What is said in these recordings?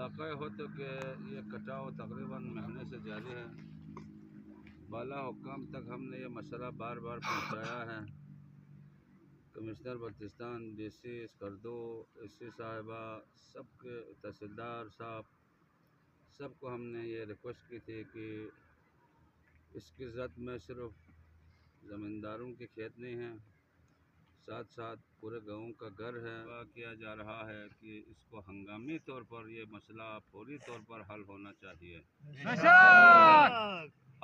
علاقہ ہو تو کہ یہ کٹاؤ تقریباً مہینے سے جاری ہے. بالا حکام تک ہم نے یہ مسئلہ بار بار پہنچایا ہے. Commissioner Baltistan, D C Skardu, S C صاحبہ، سب کے تحصیلدار صاحب، سب کو ہم نے یہ ریکویسٹ کی تھی کہ اس کی زد میں صرف زمینداروں کے کھیت نہیں ہیں، ساتھ ساتھ پورے گاؤں کا گھر ہے. کیا جا رہا ہے کہ اس کو ہنگامی طور پر یہ مسئلہ فوری طور پر حل ہونا چاہیے.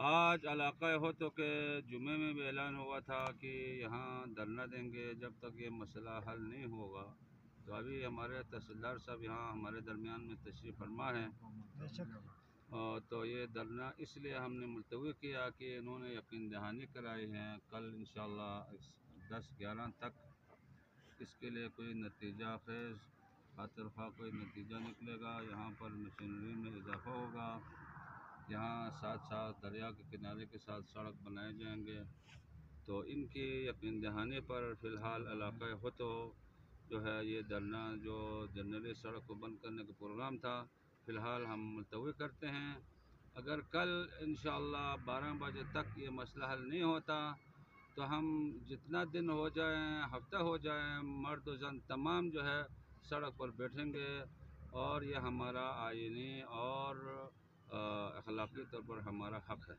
آج علاقہ ہو تو کہ جمعے میں بھی اعلان ہوا تھا کہ یہاں دھرنا دیں گے جب تک یہ مسئلہ حل نہیں ہوگا. تو ابھی ہمارے تحصیلدار صاحب یہاں ہمارے درمیان میں تشریف فرما ہیں. تو یہ دھرنا اس لیے ہم نے ملتوی کیا کہ انہوں نے یقین دہانی کرائی ہے کل انشاءاللہ 10-11 تک اس کے لیے کوئی نتیجہ خیز خاطر خواہ کوئی نتیجہ نکلے گا. یہاں پر مشینری میں اضافہ ہوگا، یہاں ساتھ ساتھ دریا کے کنارے کے ساتھ سڑک بنائے جائیں گے. تو ان کی یقین دہانی پر فی الحال علاقہ ہو تو جو ہے یہ دھرنا جو جنرلی سڑک کو بند کرنے کا پروگرام تھا فی الحال ہم ملتوی کرتے ہیں. اگر کل انشاءاللہ 12 بجے تک یہ مسئلہ حل نہیں ہوتا تو ہم جتنا دن ہو جائیں، ہفتہ ہو جائیں، مرد و زن تمام جو ہے سڑک پر بیٹھیں گے. اور یہ ہمارا آئینی اور اخلاقی طور پر ہمارا حق ہے.